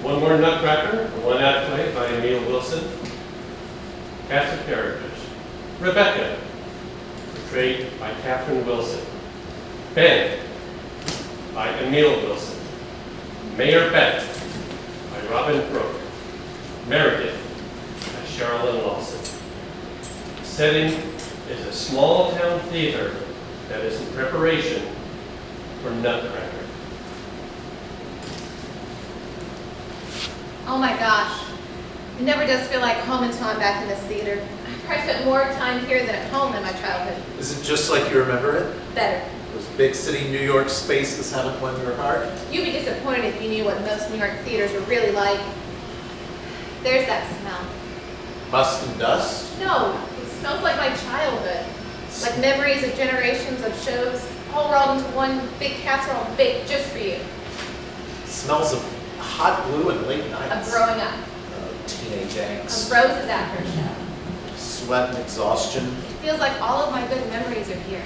One more Nutcracker, one act play by AMILE Wilson. Cast of characters. Rebecca, portrayed by Catherine Wilson. Ben, by AMILE Wilson. Mayor Beth, by Robin Brooke. Meredith, by Sherilyn Lawson. Setting is a small town theater that is in preparation for Nutcracker. Oh my gosh, it never does feel like home until I'm back in this theater. I probably spent more time here than at home in my childhood. Is it just like you remember it? Better. Those big city New York spaces haven't won your heart? You'd be disappointed if you knew what most New York theaters are really like. There's that smell. Must and dust? No, it smells like my childhood. Like memories of generations of shows, all rolled into one big casserole baked just for you. Smells of hot glue and late Of nights. growing up. Teenage angst. Of Rose's after show. Sweat and exhaustion. It feels like all of my good memories are here.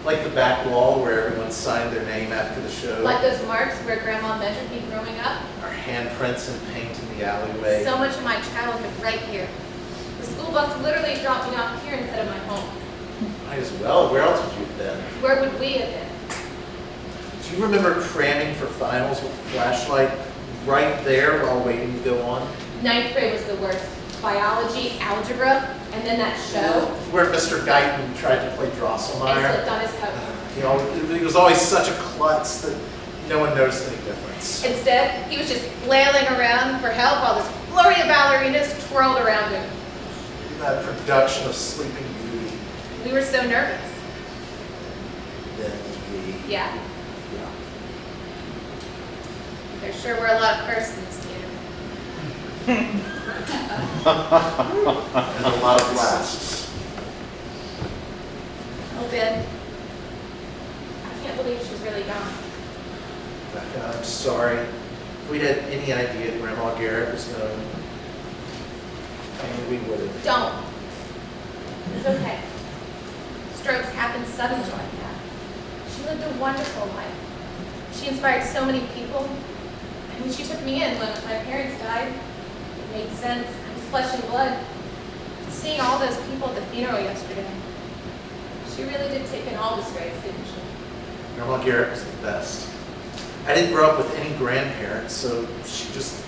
Like the back wall where everyone signed their name after the show. Like those marks where Grandma measured me growing up. Our handprints and paint in the alleyway. So much of my childhood right here. The school bus literally dropped me off here instead of my home. Might as well. Where else would you have been? Where would we have been? Do you remember cramming for finals with a flashlight right there while waiting to go on? Ninth grade was the worst. Biology, algebra, and then that show. Where Mr. Guyton tried to play And Drosselmeyer. slipped on his coat. He was always such a klutz that no one noticed any difference. Instead, he was just flailing around for help while this flurry of ballerinas twirled around him. That production of Sleeping Beauty. We were so nervous. Then we... Yeah, Yeah. there sure were a lot of firsts in this theater. And a lot of lasts. Oh, Ben. I can't believe she's really gone. Becca, I'm sorry. If we'd had any idea Grandma Garrett was going, maybe we would have. Don't. It's okay. Strokes happen suddenly like that. She lived a wonderful life. She inspired so many people. I mean, she took me in when my parents died. It made sense. I was flesh and blood. Seeing all those people at the funeral yesterday. She really did take in all the strays, didn't she? Grandma Garrett was the best. I didn't grow up with any grandparents, so she just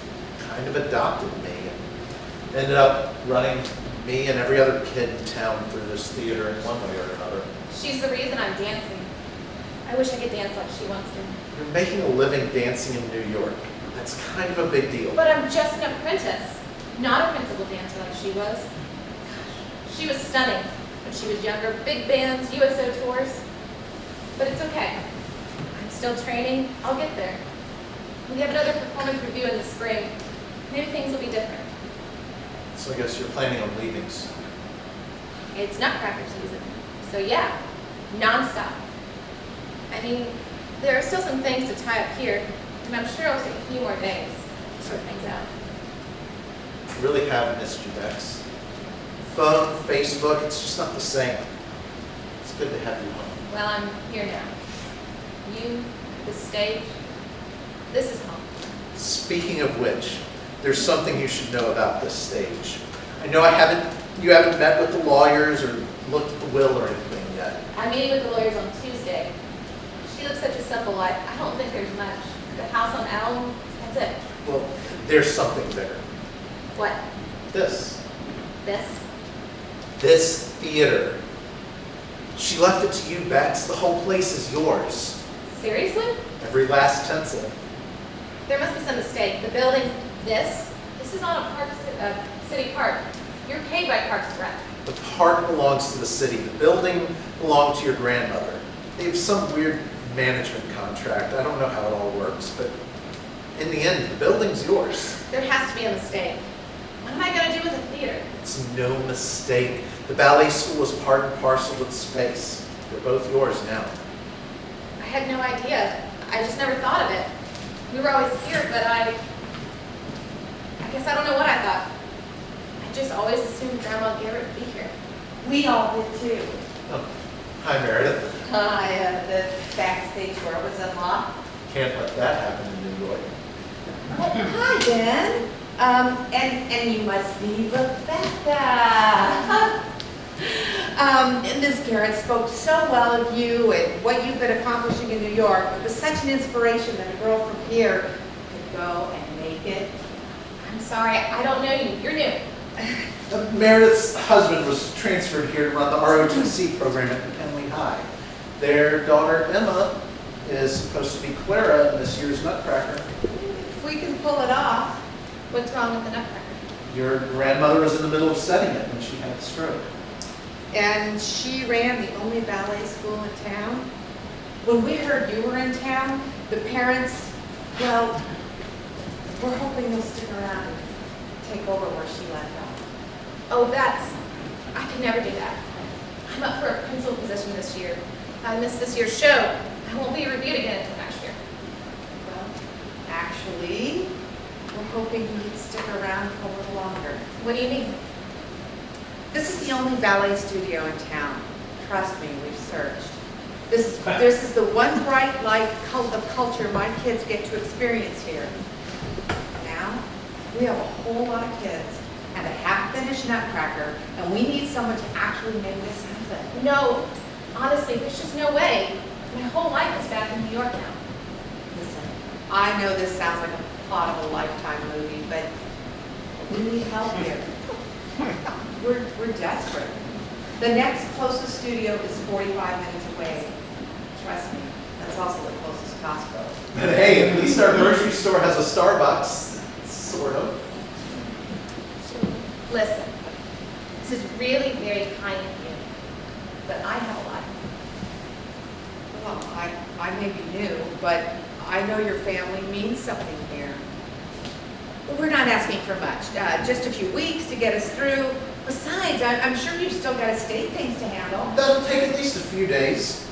kind of adopted me and ended up running me and every other kid in town through this theater in one way or another. She's the reason I'm dancing. I wish I could dance like she once did. You're making a living dancing in New York. That's kind of a big deal. But I'm just an apprentice, not a principal dancer like she was. She was stunning when she was younger, big bands, USO tours. But it's okay. I'm still training. I'll get there. We have another performance review in the spring. Maybe things will be different. So I guess you're planning on leaving soon. It's Nutcracker season. So yeah, nonstop. I mean, there are still some things to tie up here, and I'm sure it'll take a few more days to sort things out. I really have missed you, Bex. Phone, Facebook, it's just not the same. It's good to have you home. Well, I'm here now. You, the stage, this is home. Speaking of which, there's something you should know about this stage. I know you haven't met with the lawyers or looked at the will or anything yet. I'm meeting with the lawyers on Tuesday. She lives such a simple life. I don't think there's much. The house on Elm, that's it. Well, there's something there. What? This. This? This theater. She left it to you, Bex. The whole place is yours. Seriously? Every last tinsel. There must be some mistake. The building, this is not a city park. You're paid by Parks and Rec. The park belongs to the city. The building belonged to your grandmother. They have some weird management contract. I don't know how it all works, but in the end, the building's yours. There has to be a mistake. What am I going to do with the theater? It's no mistake. The ballet school is part and parcel with space. They're both yours now. I had no idea. I just never thought of it. We were always here, but I guess I don't know what I thought. I just always assumed Grandma Garrett would be here. We all did too. Oh, hi, Meredith. The backstage door was unlocked. Can't let that happen in New York. Hi, Ben. And you must be Rebecca. Miss Garrett spoke so well of you and what you've been accomplishing in New York. It was such an inspiration that a girl from here could go and make it. I'm sorry, I don't know you. You're new. Meredith's husband was transferred here to run the ROTC program at McKinley High. Their daughter Emma is supposed to be Clara in this year's Nutcracker. If we can pull it off. What's wrong with the Nutcracker? Your grandmother was in the middle of setting it when she had a stroke. And she ran the only ballet school in town. When we heard you were in town, the parents, well, we're hoping you'll stick around and take over where she left off. Oh, I could never do that. I'm up for a principal position this year. If I miss this year's show, I won't be reviewed again until next year. Well, actually, we're hoping you'd stick around for a little longer. What do you mean? This is the only ballet studio in town. Trust me, we've searched. This is the one bright light of culture my kids get to experience here. Now, we have a whole lot of kids and a half-finished Nutcracker, and we need someone to actually make this happen. No, honestly, there's just no way. My whole life is back in New York now. Listen, I know this sounds like a plot of a Lifetime movie, but we need help here. We're desperate. The next closest studio is 45 minutes away. Trust me, that's also the closest Costco. And hey, at least our grocery store has a Starbucks, sort of. Listen, this is really very kind of you, but I have a life. Well, I may be new, but I know your family means something here. Well, we're not asking for much, just a few weeks to get us through. Besides, I'm sure you've still got estate things to handle. That'll take at least a few days.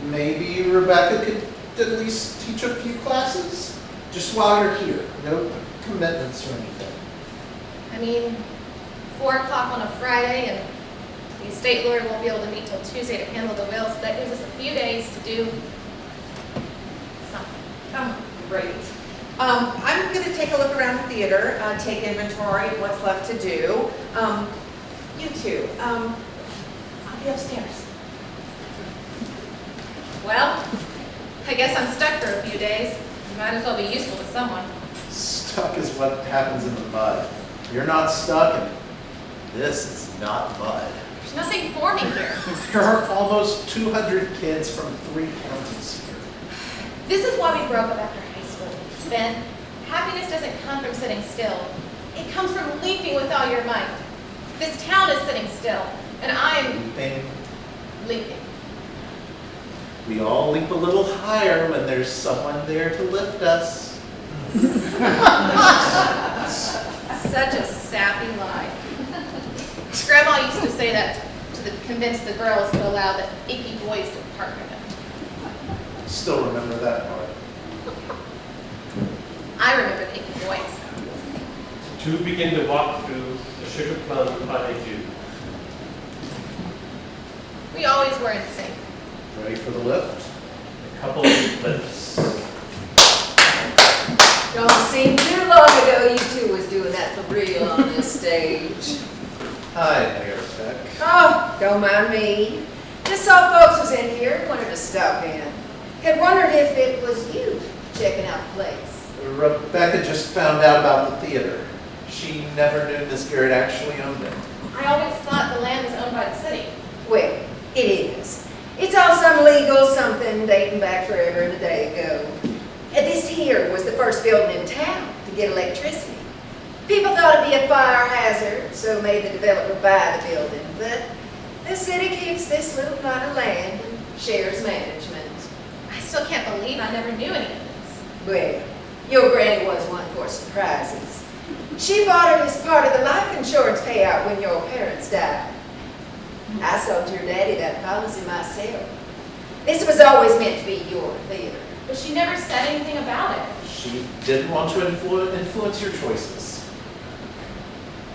Maybe Rebecca could at least teach a few classes, just while you're here. No commitments or anything. I mean, 4 o'clock on a Friday, and the estate lawyer won't be able to meet till Tuesday to handle the will, so that gives us a few days to do something. Oh, great. I'm going to take a look around the theater, take inventory of what's left to do. You two, I'll be upstairs. Well, I guess I'm stuck for a few days. Might as well be useful to someone. Stuck is what happens in the mud. You're not stuck, and this is not mud. There's nothing for me here. There are almost 200 kids from 3 counties here. This is why we broke up after high school. Ben, happiness doesn't come from sitting still. It comes from leaping with all your might. This town is sitting still, and I'm leaping. We all leap a little higher when there's someone there to lift us. Such a sappy lie. Grandma used to say that to convince the girls to allow the icky boys to partner them. Still remember that part. I remember the icky boys. Two begin to walk through the sugar plum cottage. We always were in sync. Ready for the lift? A couple of lifts. Don't seem too long ago you two was doing that for real on this stage. Hi, Mayor Beck. Oh, don't mind me. Just saw folks was in here, wanted to stop in. Had wondered if it was you checking out the place. Rebecca just found out about the theater. She never knew Miss Garrett actually owned it. I always thought the land was owned by the city. Well, it is. It's all some legal something dating back forever and a day ago. And this here was the first building in town to get electricity. People thought it'd be a fire hazard, so made the developer buy the building. But the city keeps this little plot of land and shares management. I still can't believe I never knew any of this. Well, your granny was one for surprises. She bought it as part of the life insurance payout when your parents died. I sold your daddy that policy myself. This was always meant to be your theater. But she never said anything about it. She didn't want to influence your choices.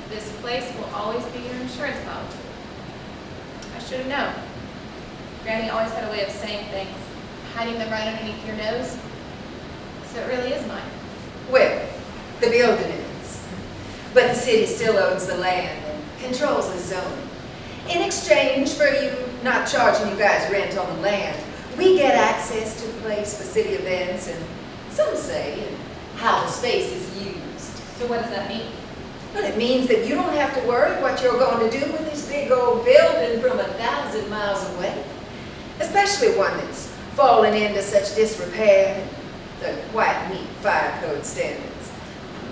This place will always be your insurance policy. I should have known. Granny always had a way of saying things, hiding them right underneath your nose. So it really is mine. Well, The building is. But the city still owns the land and controls the zoning. In exchange for you not charging you guys rent on the land, we get access to the place for city events and some say in how the space is used. So what does that mean? Well, it means that you don't have to worry what you're going to do with this big old building from 1,000 miles away. Especially one that's fallen into such disrepair, the white meat fire code standards.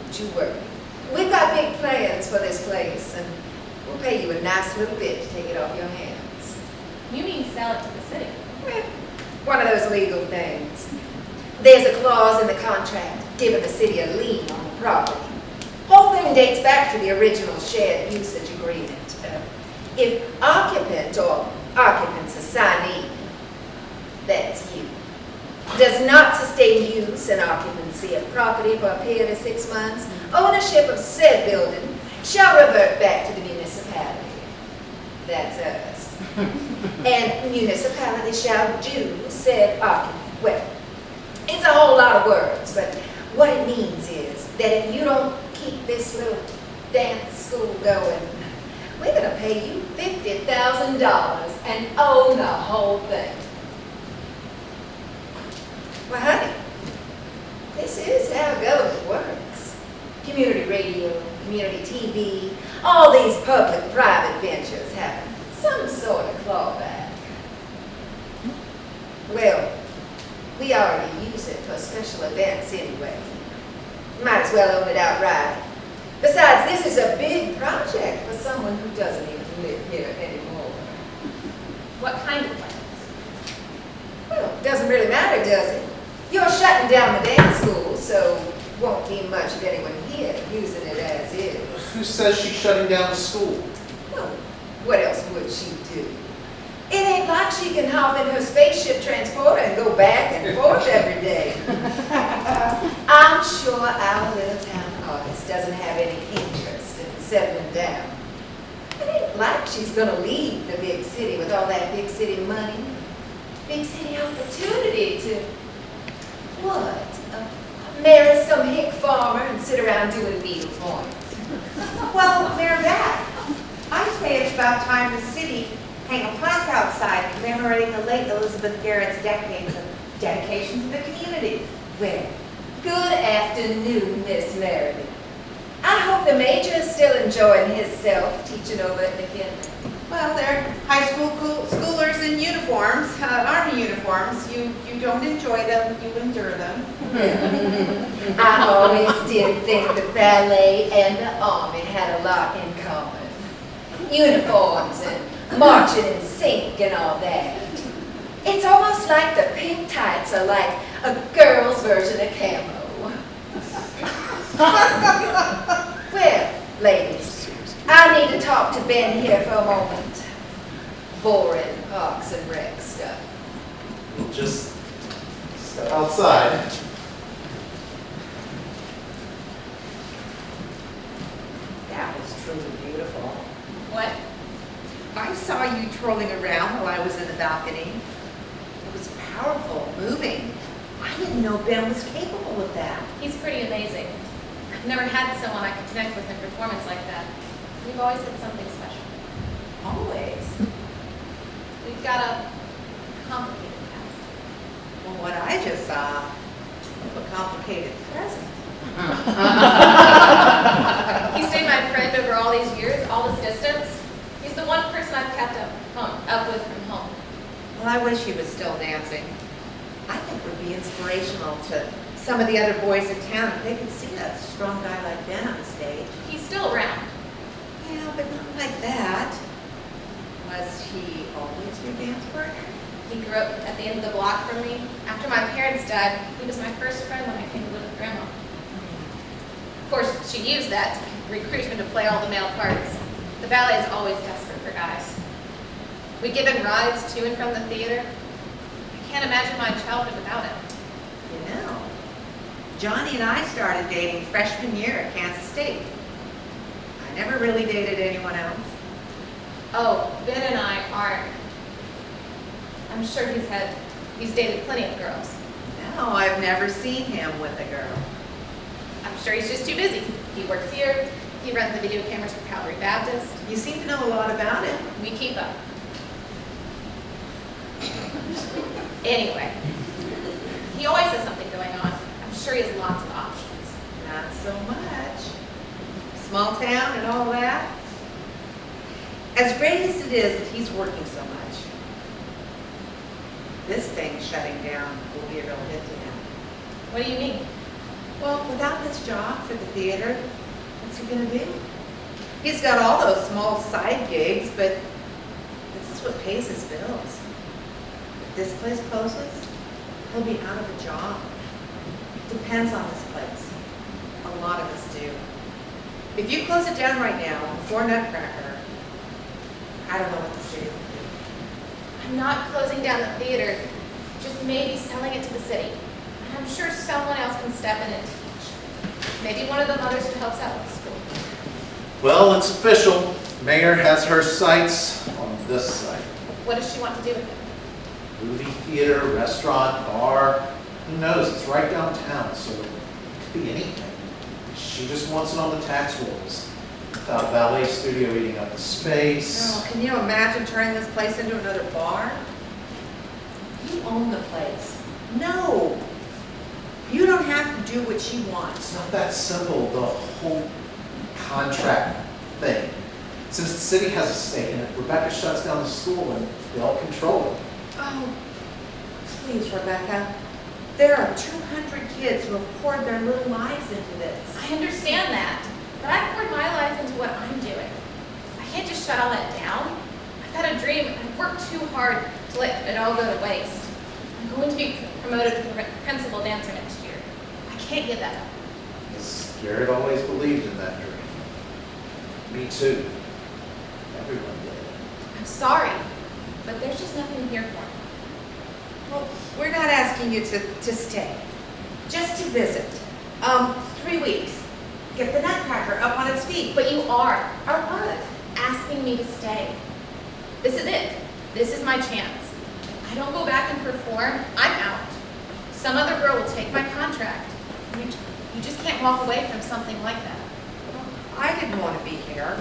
Don't you worry. We've got big plans for this place, and we'll pay you a nice little bit to take it off your hands. You mean sell it to the city? Well, one of those legal things. There's a clause in the contract giving the city a lien on the property. Whole thing dates back to the original shared usage agreement. If occupant or occupant's assignee, that's you, does not sustain use and occupancy of property for a period of 6 months, ownership of said building shall revert back to the municipality. That's us. And municipality shall do said occupant. Well, it's a whole lot of words, but what it means is that if you don't keep this little dance school going, we're going to pay you $50,000 and own the whole thing. Well, honey, this is how government works. Community radio, community TV, all these public-private ventures have some sort of clawback. Well, we already use it for special events anyway. Might as well own it outright. Besides, this is a big project for someone who doesn't even live here anymore. What kind of plans? Well, it doesn't really matter, does it? You're shutting down the dance school, so won't be much of anyone here using it as is. Who says she's shutting down the school? Well, what else would she do? It ain't like she can hop in her spaceship transporter and go back and forth every day. I'm sure our little town artist doesn't have any interest in settling down. It ain't like she's gonna leave the big city with all that big city money, big city opportunity to, what? Marry some hick farmer and sit around doing needlepoint. Well, Mayor Dad, I say it's about time the city hang a plaque outside commemorating the late Elizabeth Garrett's decades of dedication to the community. Well, good afternoon, Miss Meredith. I hope the major is still enjoying himself teaching over at McKinley. Well, they're high schoolers in uniforms, army uniforms. You don't enjoy them, you endure them. I always did think the ballet and the army had a lot in common. Uniforms and marching in sync and all that. It's almost like the pink tights are like a girl's version of camo. Well, ladies, I need to talk to Ben here for a moment. Boring Parks and Rec stuff. We'll just step outside. That was truly beautiful. What? I saw you trolling around while I was in the balcony. It was powerful, moving. I didn't know Ben was capable of that. He's pretty amazing. I've never had someone I could connect with in performance like that. We've always had something special. Always. We've got a complicated past. Well, what I just saw, a complicated present. He stayed my friend over all these years, all this distance. He's the one person I've kept up with from home. Well, I wish he was still dancing. I think it would be inspirational to some of the other boys in town if they could see a strong guy like Ben on stage. He's still around. Yeah, but not like that. Was he always your dance partner? He grew up at the end of the block from me. After my parents died, he was my first friend when I came to live with Grandma. Of course, she used that to recruit him to play all the male parts. The ballet is always desperate for guys. We give him rides to and from the theater. I can't imagine my childhood without him. You know, Johnny and I started dating freshman year at Kansas State. I never really dated anyone else. Oh, Ben and I aren't. I'm sure he's dated plenty of girls. No, I've never seen him with a girl. I'm sure he's just too busy. He works here, he runs the video cameras for Calvary Baptist. You seem to know a lot about him. We keep up. Anyway, he always has something going on. I'm sure he has lots of options. Not so much. Small town and all that. As great as it is that he's working so much, this thing shutting down will be a real hit to him. What do you mean? Well, without this job for the theater, what's he gonna do? He's got all those small side gigs, but this is what pays his bills. If this place closes, he'll be out of a job. Depends on this place. A lot of us do. If you close it down right now before Nutcracker, I don't know what the city will do. I'm not closing down the theater, just maybe selling it to the city. And I'm sure someone else can step in and teach. Maybe one of the mothers who helps out with the school. Well, it's official. Mayor has her sights on this site. What does she want to do with it? Movie theater, restaurant, bar, who knows? It's right downtown, so it could be anything. She just wants it on the tax rolls. Without a ballet studio eating up the space. Oh, can you imagine turning this place into another bar? You own the place. No. You don't have to do what she It's wants. not that simple, the whole contract thing. Since the city has a stake in it, Rebecca shuts down the school and they'll control it. Oh, please, Rebecca. There are 200 kids who have poured their little lives into this. I understand that, but I poured my life into what I'm doing. I can't just shut all that down. I've got a dream, and I've worked too hard to let it all go to waste. I'm going to be promoted to principal dancer next year. I can't give that up. Because Garrett always believed in that dream. Me too. Everyone did. I'm sorry, but there's just nothing here for me. Well, we're not asking you to stay, just to visit. 3 weeks. Get the Nutcracker up on its feet. But you are what? Asking me to stay. This is it. This is my chance. If I don't go back and perform, I'm out. Some other girl will take my contract. You just can't walk away from something like that. I didn't want to be here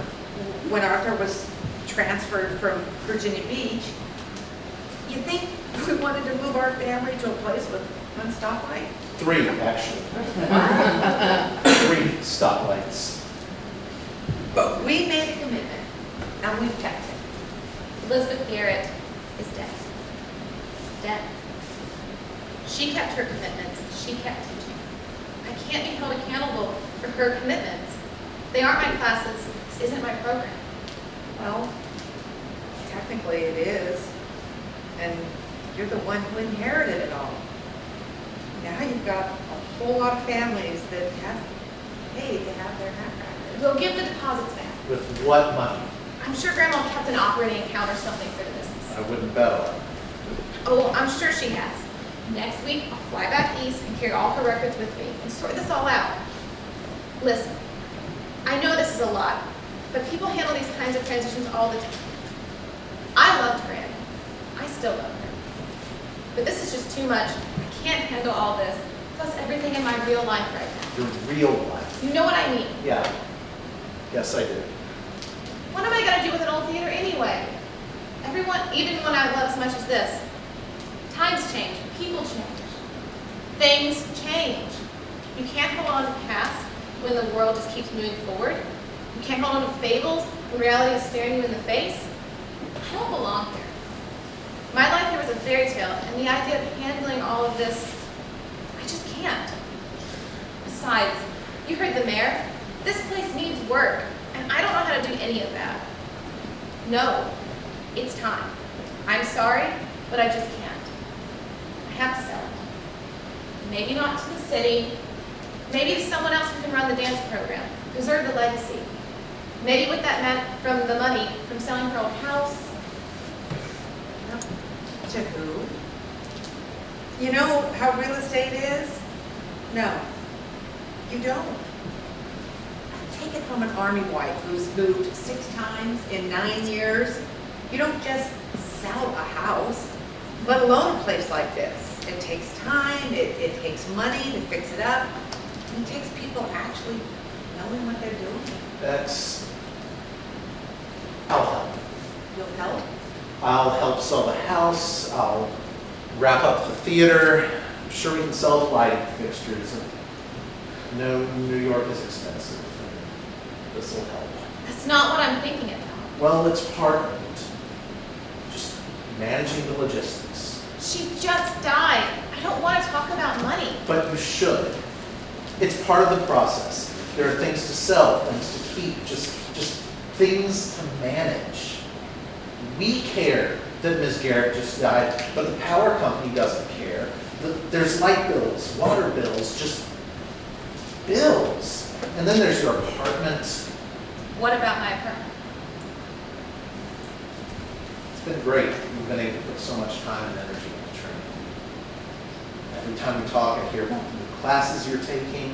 when Arthur was transferred from Virginia Beach. You think we wanted to move our family to a place with one stoplight? 3, actually. 3 stoplights. But we made a commitment, and we've kept it. Elizabeth Garrett is dead. Dead. She kept her commitments. She kept teaching. I can't be held accountable for her commitments. They aren't my classes. This isn't my program. Well, technically it is. And you're the one who inherited it all. Now you've got a whole lot of families that have paid to have their Nutcracker. We'll give the deposits back. With what money? I'm sure Grandma kept an operating account or something for the business. I wouldn't bet on it. Oh, I'm sure she has. Next week, I'll fly back east and carry all her records with me and sort this all out. Listen, I know this is a lot, but people handle these kinds of transitions all the time. I loved Grandma. I still love her. But this is just too much. I can't handle all this, plus everything in my real life right now. Your real life. You know what I mean. Yeah. Yes, I do. What am I going to do with an old theater anyway? Everyone, even one I love as much as this. Times change. People change. Things change. You can't hold on to the past when the world just keeps moving forward. You can't hold on to fables when reality is staring you in the face. I don't belong here. My life here was a fairy tale, and the idea of handling all of this, I just can't. Besides, you heard the mayor. This place needs work, and I don't know how to do any of that. No, it's time. I'm sorry, but I just can't. I have to sell it. Maybe not to the city. Maybe to someone else who can run the dance program, preserve the legacy. Maybe with that from the money from selling her old house. To who? You know how real estate is? No, you don't. Take it from an army wife who's moved 6 times in 9 years. You don't just sell a house, let alone a place like this. It takes time, it takes money to fix it up. It takes people actually knowing what they're doing. I'll help. You'll help? I'll help sell the house, I'll wrap up the theater. I'm sure we can sell the lighting fixtures. No, New York is expensive. This will help. That's not what I'm thinking about. Well, it's part of it. Just managing the logistics. She just died. I don't want to talk about money. But you should. It's part of the process. There are things to sell, things to keep, just things to manage. We care that Ms. Garrett just died, but the power company doesn't care. There's light bills, water bills, just bills. And then there's your apartment. What about my apartment? It's been great. You've been able to put so much time and energy into training. Every time we talk, I hear about the new classes you're taking,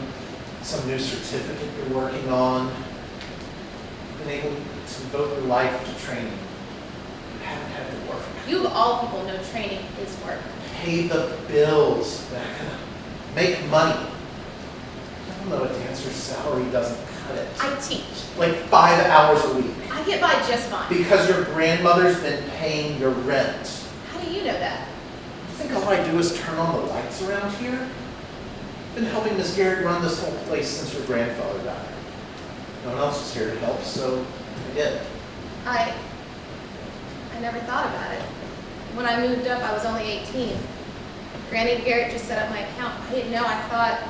some new certificate you're working on. You've been able to devote your life to training. You haven't had to work. You of all people know training is work. Pay the bills, Becca. Make money. I don't know, a dancer's salary doesn't cut it. I teach. Like 5 hours a week. I get by just fine. Because your grandmother's been paying your rent. How do you know that? You think all I do is turn on the lights around here? I've been helping Miss Garrett run this whole place since her grandfather died. No one else was here to help, so I did. I never thought about it. When I moved up, I was only 18. Granny Garrett just set up my account. I didn't know. I thought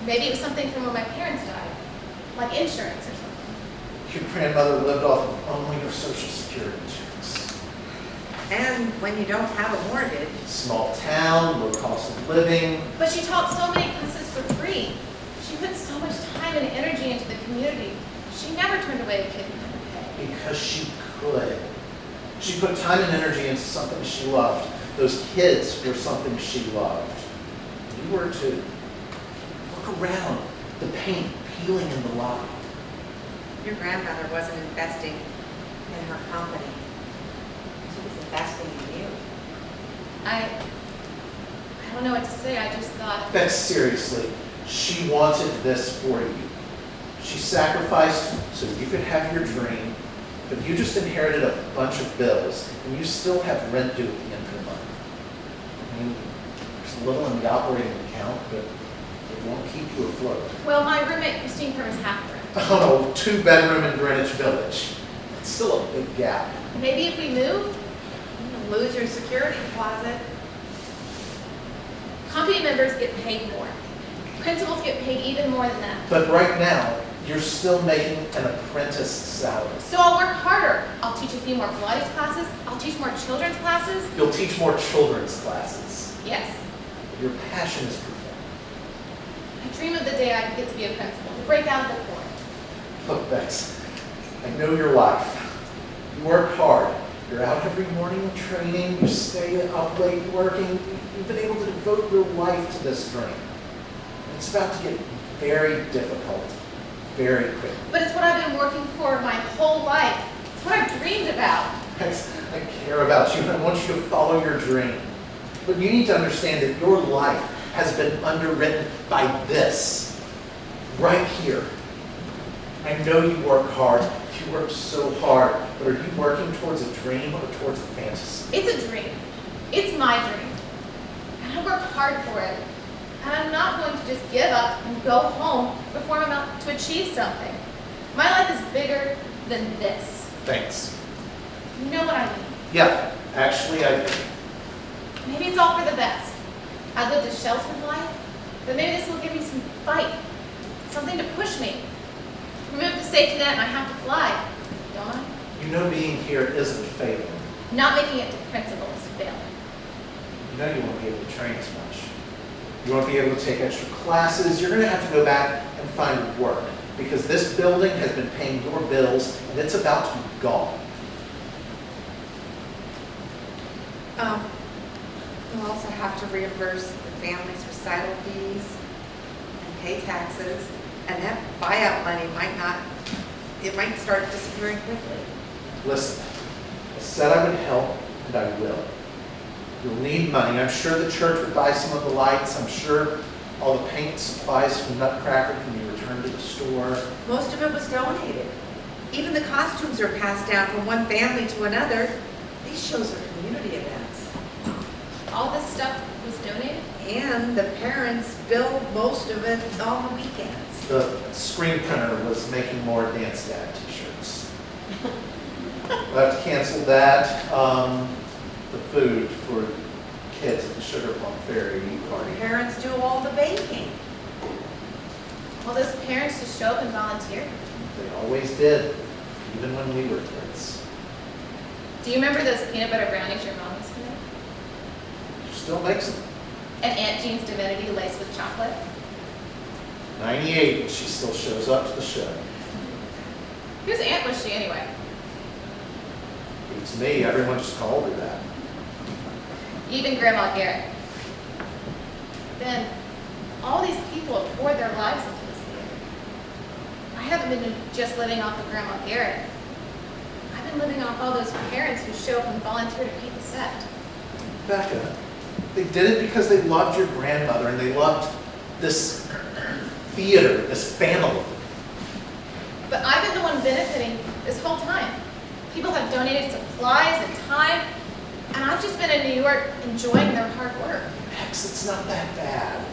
maybe it was something from when my parents died, like insurance or something. Your grandmother lived off of only her Social Security checks. And when you don't have a mortgage. Small town, low cost of living. But she taught so many classes for free. She put so much time and energy into the community. She never turned away a kid who couldn't pay. Because she could. She put time and energy into something she loved. Those kids were something she loved. You were too. Look around. The paint peeling in the lobby. Your grandmother wasn't investing in her company. She was investing in you. I don't know what to say. I just thought, Beck, seriously, she wanted this for you. She sacrificed so you could have your dream, but you just inherited a bunch of bills, and you still have rent due at the end of the month. I mean, there's a little in the operating account, but it won't keep you afloat. well, my roommate Christine covers half the rent. Oh, no, 2-bedroom in Greenwich Village. It's still a big gap. Maybe if we move, You'll lose your security deposit. company members get paid more. Principals get paid even more than that. But right now, you're still making an apprentice salary. So I'll work harder. I'll teach a few more Pilates classes. I'll teach more children's classes. You'll teach more children's classes. Yes. Your passion is performing. I dream of the day I get to be a principal, to break out of the court. Look, Bex, I know your life. You work hard. You're out every morning training. You stay up late working. You've been able to devote your life to this dream. It's about to get very difficult, very quickly. But it's what I've been working for my whole life. It's what I've dreamed about. Bex, I care about you and I want you to follow your dream. But you need to understand that your life has been underwritten by this, right here. I know you work hard. You work so hard. But are you working towards a dream or towards a fantasy? It's a dream. It's my dream. And I work hard for it. And I'm not going to just give up and go home before I'm about to achieve something. My life is bigger than this. Thanks. You know what I mean? Yeah, actually, I do. Maybe it's all for the best. I lived a sheltered life, but maybe this will give me some fight, something to push me. Remove the safety net and I have to fly, don't I? You know being here isn't failing. Not making it to principal is failing. You know you won't be able to train as much. You won't be able to take extra classes. You're going to have to go back and find work because this building has been paying your bills and it's about to be gone. You'll also have to reimburse the family's recital fees and pay taxes. And that buyout money might start disappearing quickly. Listen, I said I would help and I will. You'll need money. I'm sure the church would buy some of the lights. I'm sure all the paint supplies from Nutcracker can be returned to the store. Most of it was donated. Even the costumes are passed down from one family to another. These shows are community events. All this stuff was donated? And the parents bill most of it on the weekends. The screen printer was making more Dance Dad t-shirts. We'll have to cancel that. The food for kids at the Sugar Plum Fairy party. Parents do all the baking. All those parents just show up and volunteer? They always did, even when we were kids. Do you remember those peanut butter brownies your mom used to make? She still makes them. And Aunt Jean's divinity laced with chocolate? 98, she still shows up to the show. Whose aunt was she anyway? Beats me, everyone just called her that. Even Grandma Garrett. Ben, all these people have poured their lives into this theater. I haven't been just living off of Grandma Garrett. I've been living off all those parents who show up and volunteer to paint the set. Becca, they did it because they loved your grandmother and they loved this theater, this family. But I've been the one benefiting this whole time. People have donated supplies and time, and I've just been in New York enjoying their hard work. Max, it's not that bad.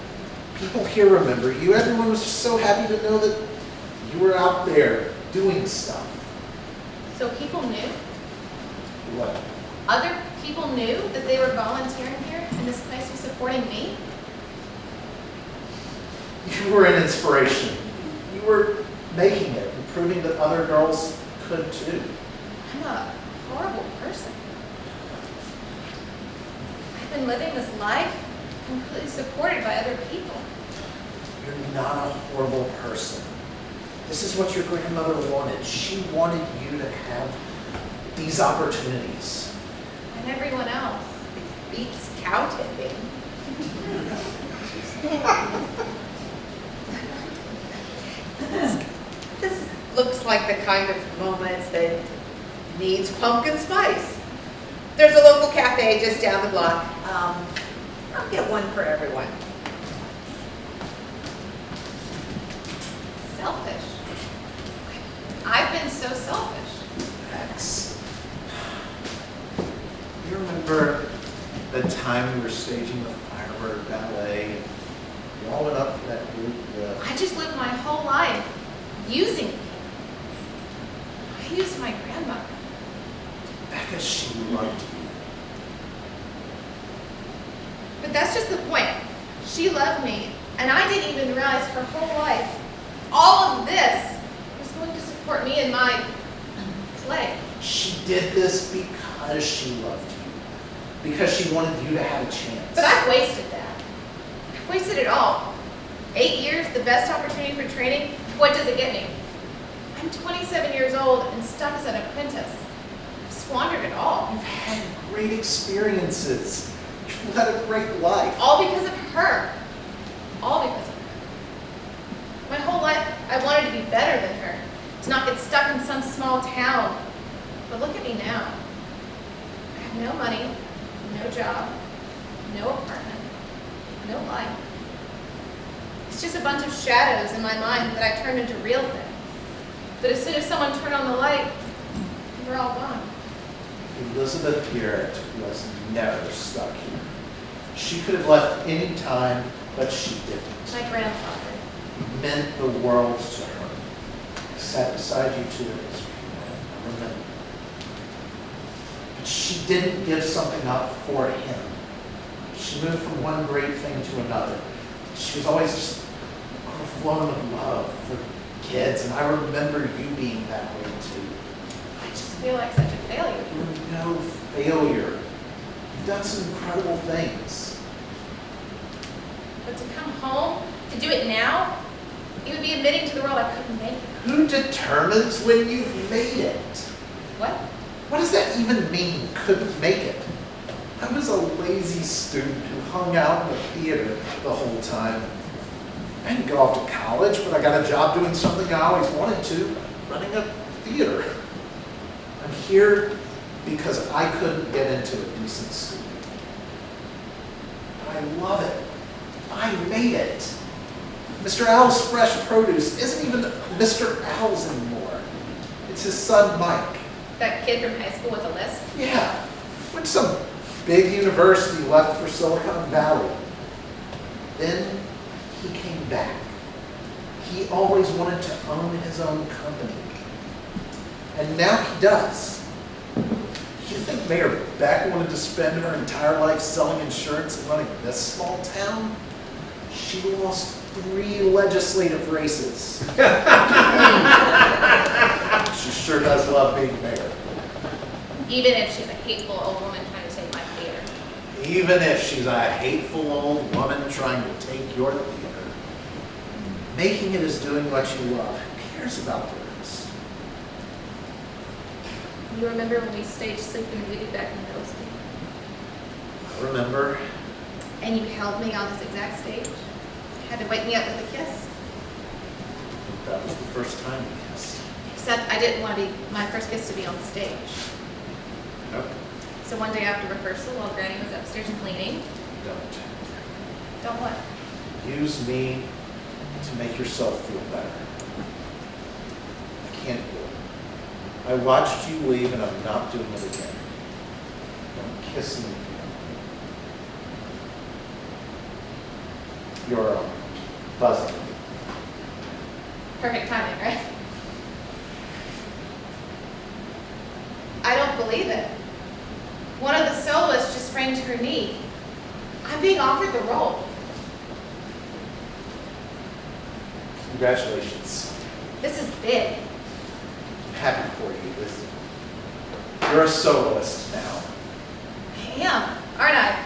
People here remember you. Everyone was just so happy to know that you were out there doing stuff. So people knew? What? Other people knew that they were volunteering here and this place was supporting me? You were an inspiration. You were making it and proving that other girls could too. I'm a horrible person. I've been living this life completely supported by other people. You're not a horrible person. This is what your grandmother wanted. She wanted you to have these opportunities. And everyone else. It beats cow tipping. This looks like the kind of moments that needs pumpkin spice. There's a local cafe just down the block. I'll get one for everyone. Selfish. I've been so selfish. Max, you remember the time we were staging the Firebird Ballet? You all went up for that group lift. I just lived my whole life using people. I used my grandmother. Becca, she loved you. But that's just the point. She loved me, and I didn't even realize her whole life, all of this was going to support me in my play. She did this because she loved you. Because she wanted you to have a chance. But I've wasted that. I've wasted it all. 8 years, the best opportunity for training. What does it get me? I'm 27 years old and stuck as an apprentice. I've squandered it all. You've had great experiences. You've led a great life. All because of her. All because of her. My whole life, I wanted to be better than her. To not get stuck in some small town. But look at me now. I have no money, no job, no apartment, no life. It's just a bunch of shadows in my mind that I turned into real things. But as soon as someone turned on the light, they were all gone. Elizabeth Garrett was never stuck here. She could have left any time, but she didn't. My grandfather. It meant the world to her. I sat beside you too at his funeral. I remember. But she didn't give something up for him. She moved from one great thing to another. She was always just overflowing with love for kids, and I remember you being that way too. I just feel like such a failure. You're no failure. You've done some incredible things. But to come home, to do it now, it would be admitting to the world I couldn't make it. Who determines when you've made it? What? What does that even mean, couldn't make it? I was a lazy student who hung out in the theater the whole time. I didn't go off to college, but I got a job doing something I always wanted to, running a theater. I'm here because I couldn't get into a decent school. But I love it. I made it. Mr. Owl's Fresh Produce isn't even Mr. Owl's anymore. It's his son, Mike. That kid from high school with a lisp? Yeah, went to some big university, left for Silicon Valley. Then he came back. He always wanted to own his own company. And now he does. You think Mayor Beck wanted to spend her entire life selling insurance and running this small town? She lost 3 legislative races. She sure does love being mayor. Even if she's a hateful old woman trying to take my theater. Even if she's a hateful old woman trying to take your theater, making it is doing what you love. Who cares about the rest? You remember when we staged Sleeping Beauty back in middle school? I remember. And you held me on this exact stage? Had to wake me up with a kiss? That was the first time we kissed. Except I didn't want to be my first kiss to be on the stage. Nope. So one day after rehearsal, while Granny was upstairs cleaning, don't what? Use me to make yourself feel better. I can't do it. I watched you leave and I'm not doing it again. Don't kiss me if you don't. You're buzzing. Perfect timing, right? I don't believe it. One of the soloists just sprained her knee. I'm being offered the role. Congratulations. This is big. I'm happy for you. You're a soloist now. I am, aren't I?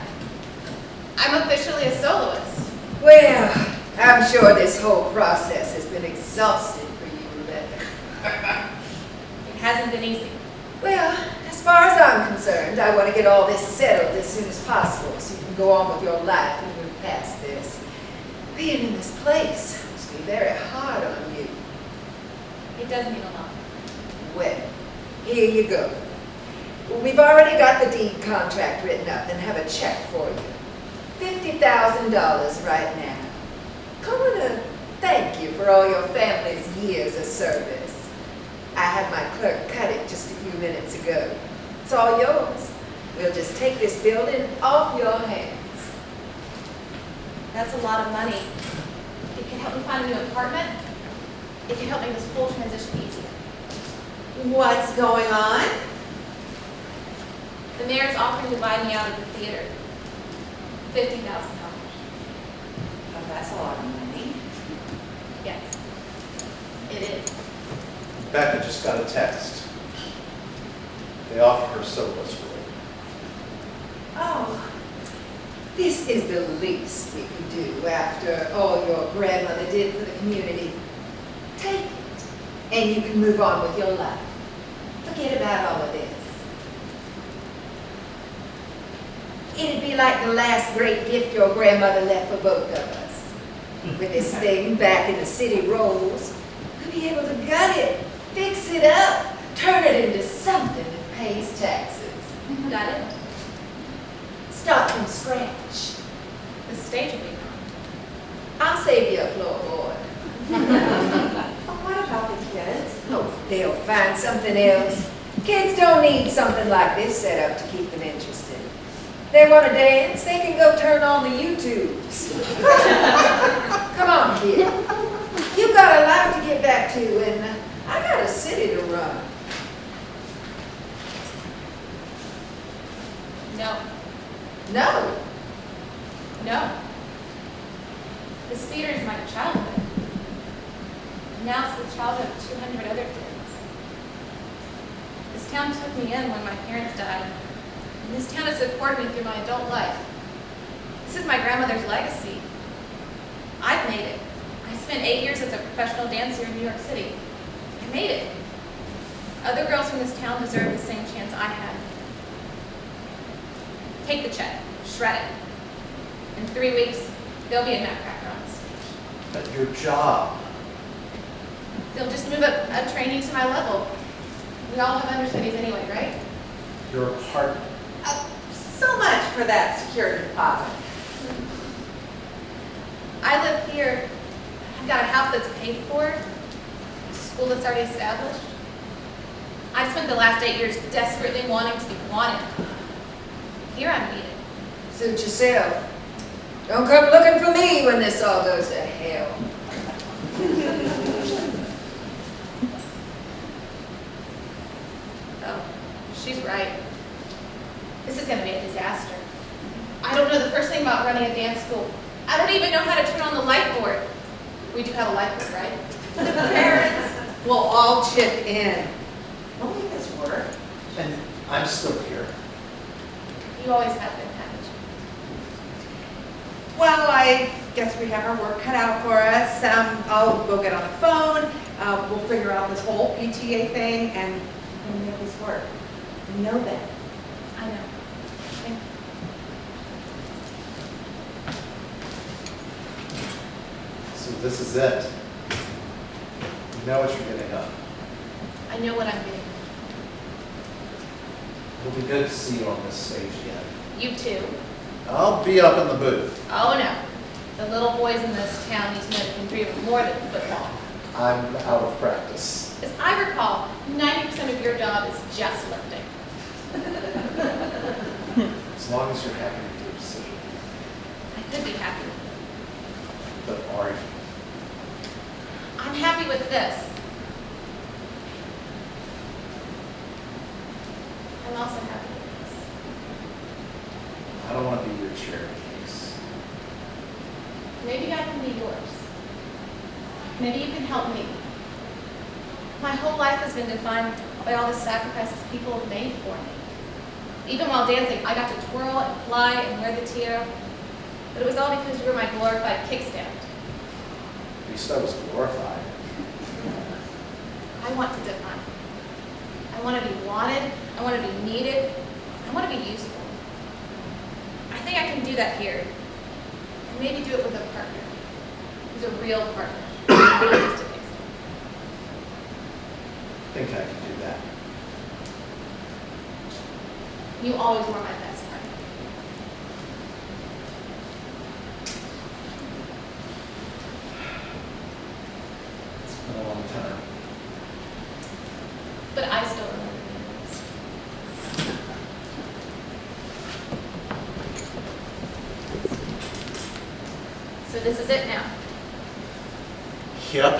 I'm officially a soloist. Well, I'm sure this whole process has been exhausting for you, Rebecca. It hasn't been easy. Well, as far as I'm concerned, I want to get all this settled as soon as possible so you can go on with your life and move past this. Being in this place must be very hard on you. It does mean a lot. Well, here you go. We've already got the deed contract written up and have a check for you. $50,000 right now. Calling to thank you for all your family's years of service. I had my clerk cut it just a few minutes ago. It's all yours. We'll just take this building off your hands. That's a lot of money. It can help me find a new apartment. It can help make this whole transition easier. What's going on? The mayor's offering to buy me out of the theater. $50,000. Oh, that's a lot of money. Yes, it is. Becca just got a text. They offered her soloist role. Oh, this is the least we could do after all your grandmother did for the community. Take it, and you can move on with your life. Forget about all of this. It'd be like the last great gift your grandmother left for both of us. With this thing back in the city rolls, we'll be able to gut it, fix it up, turn it into something that pays taxes. Got it? Start from scratch. The stage will be gone. I'll save you a floorboard. What about the kids? Oh, they'll find something else. Kids don't need something like this set up to keep them interested. They want to dance, they can go turn on the YouTubes. Come on, kid. You've got a life to get back to, and I got a city to run. No, No. no. This theater is my childhood. Now it's the childhood of 200 other kids. This town took me in when my parents died. And this town has supported me through my adult life. This is my grandmother's legacy. I've made it. I spent 8 years as a professional dancer in New York City. I made it. Other girls from this town deserve the same chance I had. Take the check, shred it. In 3 weeks, there'll be a Nutcracker on the stage. But your job. They'll just move a trainee to my level. We all have understudies anyway, right? Your apartment. So much for that security deposit. I live here I've got a house that's paid for, a school that's already established. I've spent the last 8 years desperately wanting to be wanted. Here I'm needed. Suit yourself. Don't come looking for me when this all goes to hell. Oh, she's right. This is gonna be a disaster. I don't know the first thing about running a dance school. I don't even know how to turn on the light board. We do have a light board, right? The parents. We'll all chip in. We'll make this work. And I'm still here. You always have been, haven't you? Well, I guess we have our work cut out for us. We'll get on the phone. We'll figure out this whole PTA thing and we'll make this work. You know that. I know. Thank you. So this is it. You know what you're getting up. I know what I'm getting. It'll be good to see you on this stage again. You too. I'll be up in the booth. Oh no. The little boys in this town need to know they can dream of more than football. I'm out of practice. As I recall, 90% of your job is just lifting. As long as you're happy with your decision. I could be happy with it. But are you? I'm happy with this. I'm also happy with this. I don't want to be your charity case. Maybe I can be yours. Maybe you can help me. My whole life has been defined by all the sacrifices people have made for me. Even while dancing, I got to twirl and fly and wear the tiara. But it was all because you were my glorified kickstand. At least I was glorified. I want to define. I want to be wanted. I want to be needed. I want to be useful. I think I can do that here. And maybe do it with a partner. Who's a real partner. Not just a kickstand. I think I can do that. You always were my best friend. It's been a long time. But I still remember this. So this is it now. Yep. I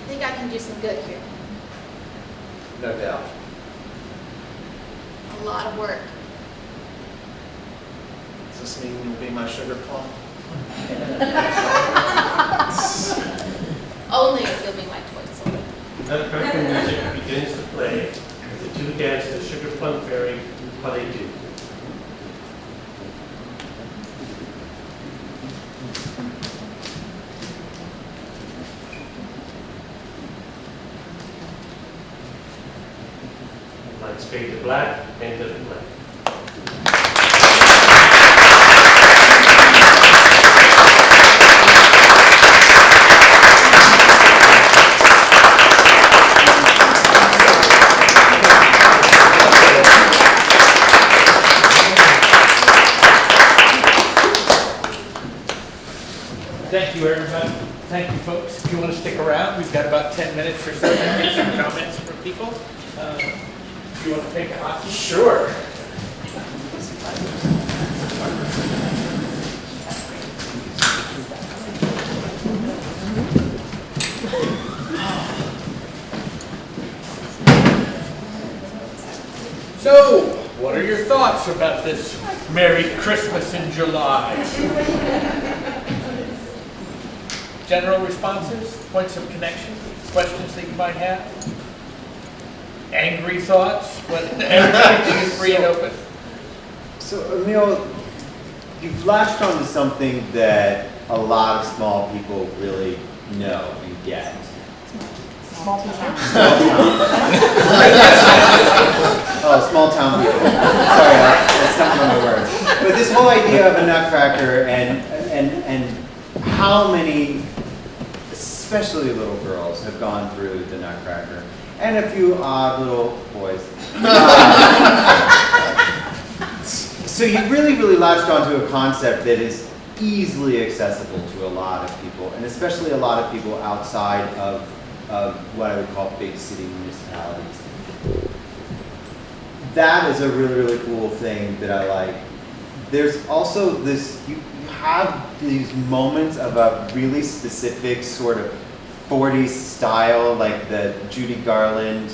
think I can do some good here. No doubt. A lot of work. Does this mean you'll be my sugar plum? Only if you'll be my toy soldier. Nutcracker music begins to play as the two dance the Sugar Plum Fairy while they do. Lights fade to black and to black. Thank you, everybody. Thank you, folks. If you want to stick around, we've got about 10 minutes or so to get some comments from people. If you want to take a hockey? Sure. So, what are your thoughts about this Merry Christmas in July? General responses, points of connection, questions that you might have? Angry thoughts? Everything is free and open. So, Emil, you've latched onto something that a lot of small people really know and get. Small town. Oh, small town people. Sorry, that's not one of my words. But this whole idea of a Nutcracker and how many, especially little girls, have gone through the Nutcracker, and a few odd little boys. So you really latched onto a concept that is easily accessible to a lot of people, and especially a lot of people outside of what I would call big city municipalities. That is a really, really cool thing that I like. There's also this, you have these moments of a really specific sort of 40s style, like the Judy Garland,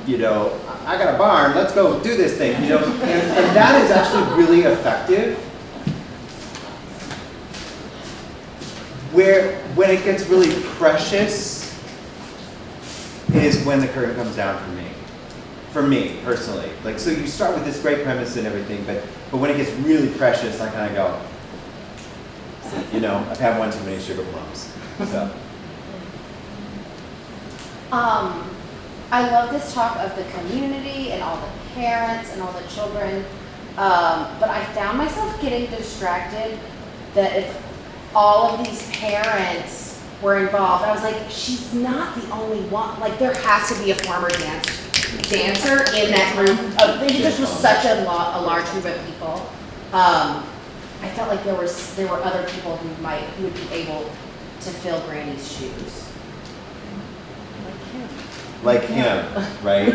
you know, I got a barn, let's go do this thing, you know, and that is actually really effective. When it gets really precious is when the curtain comes down for me personally. Like, so you start with this great premise and everything, but when it gets really precious, I kind of go, you know, I've had one too many sugar plums, so. I love this talk of the community and all the parents and all the children, but I found myself getting distracted that if all of these parents were involved, I was like, she's not the only one. Like, there has to be a former dancer in that group. This was such a large group of people. I felt like there were other people who would be able to fill Granny's shoes. Like him, right?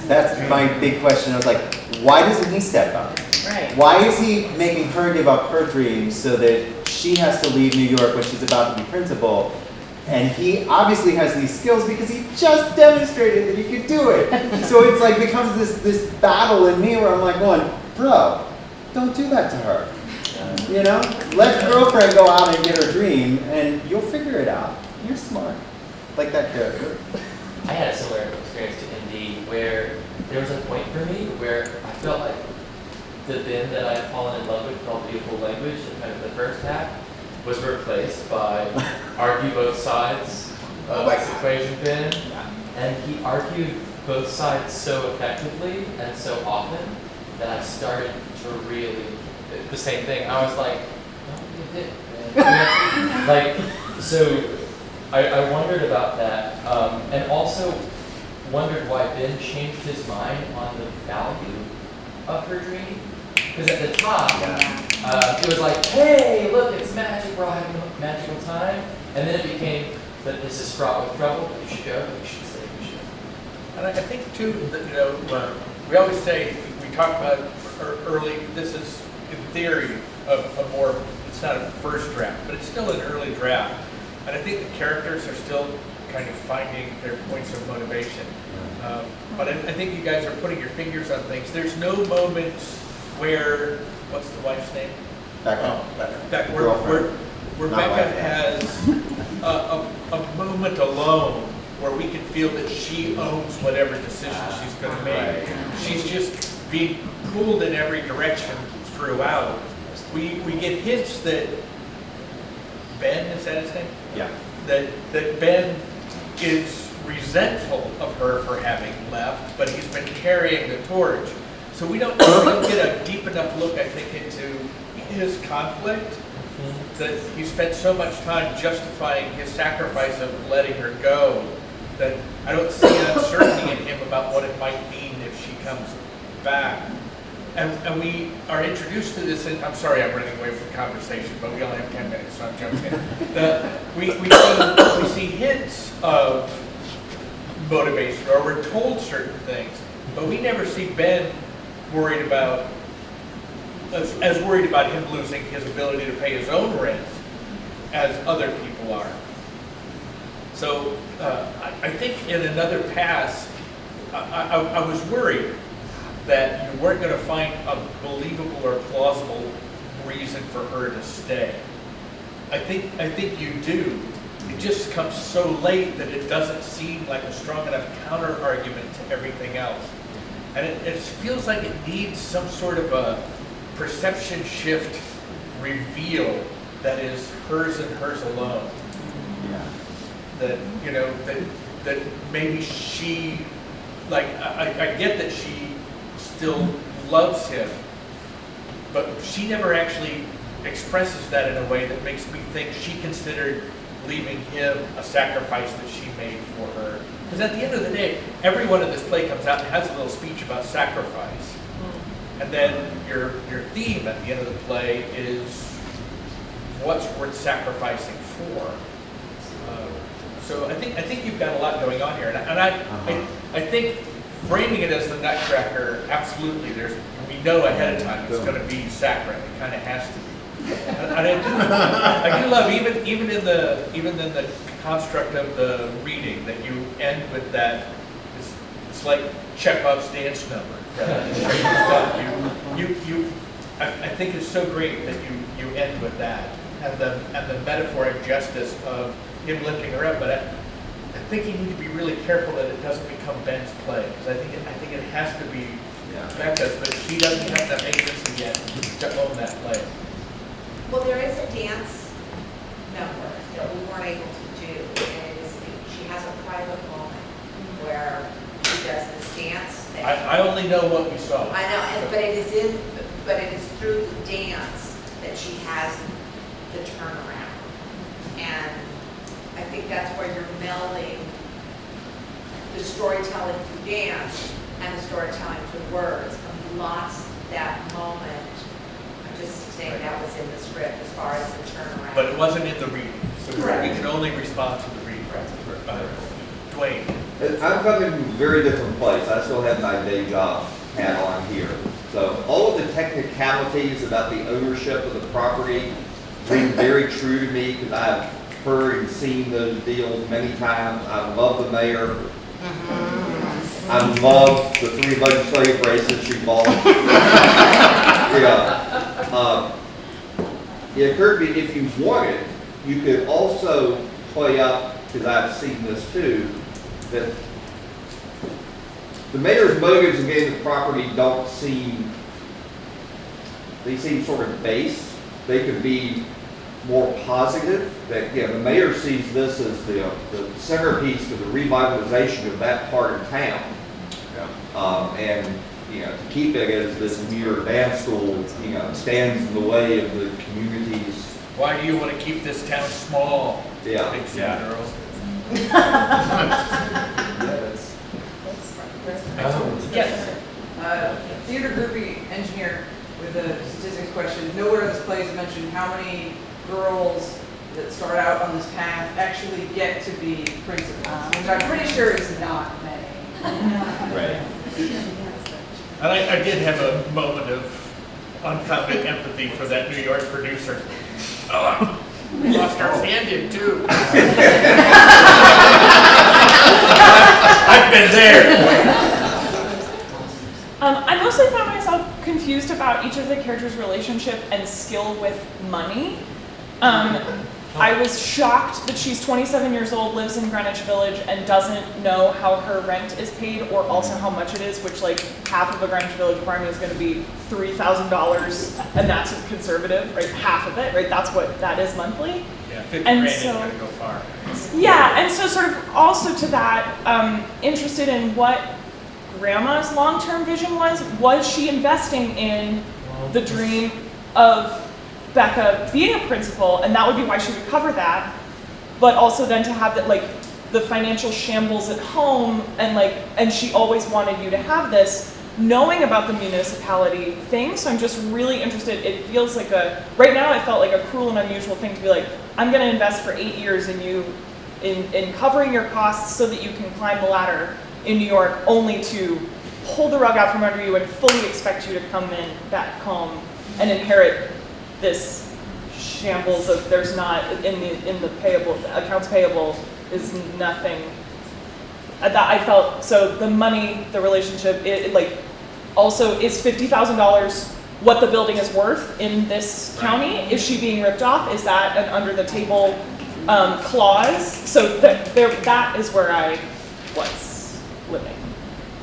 That's my big question. I was like, why doesn't he step up? Right. Why is he making her give up her dreams so that she has to leave New York when she's about to be principal? And he obviously has these skills because he just demonstrated that he could do it. So it's like becomes this battle in me where I'm like going, bro, don't do that to her. You know, let girlfriend go out and get her dream, and you'll figure it out. You're smart, like that character. I had a similar experience to Indy where there was a point for me where I felt like the Ben that I had fallen in love with called Beautiful Language in kind of the first half was replaced by argue both sides of this equation Ben. And he argued both sides so effectively and so often that I started to really, the same thing. I was like, don't be a dick, man. Like, so I wondered about that, and also wondered why Ben changed his mind on the value of her dream. Because at the top, it was like, hey, look, it's magic, we're all having a magical time. And then it became that this is fraught with trouble, but you should go, you should stay, you should. And I think too, that, you know, we always say, we talk about early, this is in theory a more, it's not a first draft, but it's still an early draft. And I think the characters are still kind of finding their points of motivation. But I think you guys are putting your fingers on things. There's no moments where, what's the wife's name? Becca. Where Becca has a moment alone where we can feel that she owns whatever decision she's going to make. Right. She's just being pulled in every direction throughout. We get hints that Ben, is that his name? Yeah. That Ben is resentful of her for having left, but he's been carrying the torch. So we don't get a deep enough look, I think, into his conflict, that he spent so much time justifying his sacrifice of letting her go, that I don't see an uncertainty in him about what it might mean if she comes back. And we are introduced to this, and I'm sorry I'm running away from the conversation, but we only have 10 minutes, so I'm jumping in. We see hints of motivation, or we're told certain things, but we never see Ben worried about, as worried about him losing his ability to pay his own rent as other people are. So I think in another pass, I was worried that you weren't going to find a believable or plausible reason for her to stay. I think you do. It just comes so late that it doesn't seem like a strong enough counter argument to everything else. And it feels like it needs some sort of a perception shift reveal that is hers and hers alone. Yeah. That, you know, that maybe she, like, I get that she still loves him, but she never actually expresses that in a way that makes me think she considered leaving him a sacrifice that she made for her. Because at the end of the day, everyone in this play comes out and has a little speech about sacrifice. And then your theme at the end of the play is what's worth sacrificing for. So I think you've got a lot going on here, and I think framing it as the Nutcracker, absolutely. We know ahead of time it's going to be saccharine. It kind of has to be. And I do love even in the construct of the reading that you end with that. It's like Chekhov's dance number. I think it's so great that you end with that, and the metaphor and justice of him lifting her up. But I think you need to be really careful that it doesn't become Ben's play, because I think it has to be Becca's, but she doesn't have that agency yet to own that play. Well, there is a dance number that we weren't able to do, and she has a private moment where she does this dance. I only know what we saw. I know, but it is through the dance that she has the turnaround, and I think that's where you're melding the storytelling through dance and the storytelling through words. And we lost that moment. I'm just saying that was in the script as far as the turnaround. But it wasn't in the reading, so Correct. we can only respond to the reading. Dwayne. I'm coming from a very different place. I still have my day job hat on here. So all of the technicalities about the ownership of the property ring very true to me, because I've heard and seen those deals many times. I love the mayor. I love the 3 legislative races she bought. It occurred to me, if you wanted, you could also play up, because I've seen this too, that the mayor's motives in getting the property they seem sort of base. They could be more positive. That the mayor sees this as the centerpiece to the revitalization of that part of town. And to keep it as this New York dance school, stands in the way of the community's. Why do you want to keep this town small? Yeah. Big city girls. Yes. Theater groupie engineer with a statistics question. Nowhere in this play is mentioned how many girls that start out on this path actually get to be principals, which I'm pretty sure is not many. Right. And I did have a moment of unfounded empathy for that New York producer. Oh, we lost our stand-in too. I've been there. I mostly found myself confused about each of the characters' relationship and skill with money. I was shocked that she's 27 years old, lives in Greenwich Village, and doesn't know how her rent is paid or also how much it is, which like half of a Greenwich Village apartment is going to be $3,000, and that's conservative, right? Half of it, right? That's what that is monthly. Yeah, 50 And grand so- ain't gonna go far. Yeah, and so sort of also to that, interested in what Grandma's long-term vision was. Was she investing in the dream of Becca being a principal, and that would be why she would cover that, but also then to have that like the financial shambles at home, and she always wanted you to have this, knowing about the municipality thing. So I'm just really interested. It feels like right now it felt like a cruel and unusual thing to be like, I'm going to invest for 8 years in you, in covering your costs so that you can climb the ladder in New York, only to pull the rug out from under you and fully expect you to come in back home and inherit this shambles of there's not in the payable accounts payable is nothing. That I felt so the money, the relationship, it like also is $50,000 what the building is worth in this county? Is she being ripped off? Is that an under the table clause? So that is where I was living.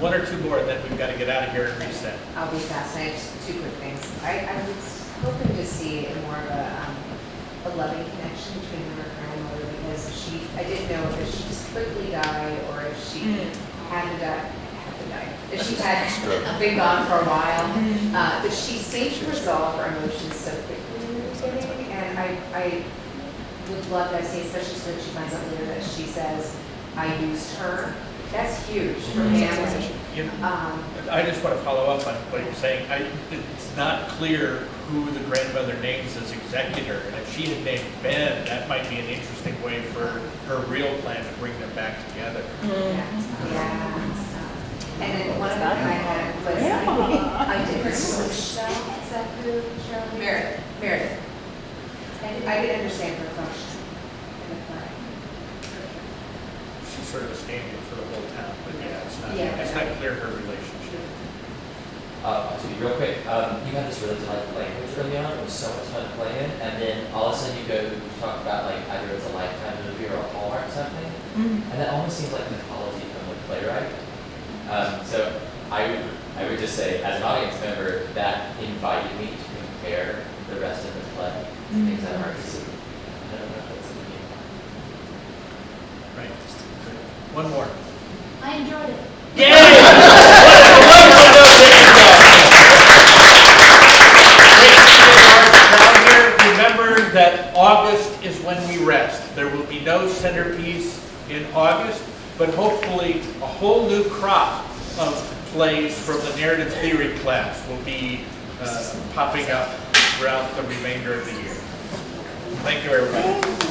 One or two more, and then we've got to get out of here and reset. I'll be fascinated. Just 2 quick things. I was hoping to see more of a loving connection between her and her grandmother, because I didn't know if she just quickly died or if she had to die. If she had been gone for a while, but she seemed to resolve her emotions so quickly in the beginning, and I would love to see, especially when she finds out later that she says, I used her. That's huge for families. You know, I just want to follow up on what you're saying. It's not clear who the grandmother names as executor, and if she had named Ben, that might be an interesting way for her real plan to bring them back together. Yeah. And then one of the things I had was, I didn't understand, is that who, Shirley? Meredith. I didn't understand her function in the play. She's sort of a stand-in for the whole town, but Yeah. it's not clear her relationship. To be real quick, you had this really delightful language early on. It was so much fun playing, and then all of a sudden you talk about like either it's a Lifetime movie or a Hallmark something, and that almost seems like mythology from the playwright. So I would just say, as an audience member, that invited me to compare the rest of the play, things that are hard to see. I don't know if that's something you Right. One more. I enjoyed it. Remember that August is when we rest. There will be no centerpiece in August, but hopefully a whole new crop of plays from the narrative theory class will be popping up throughout the remainder of the year. Thank you, everybody.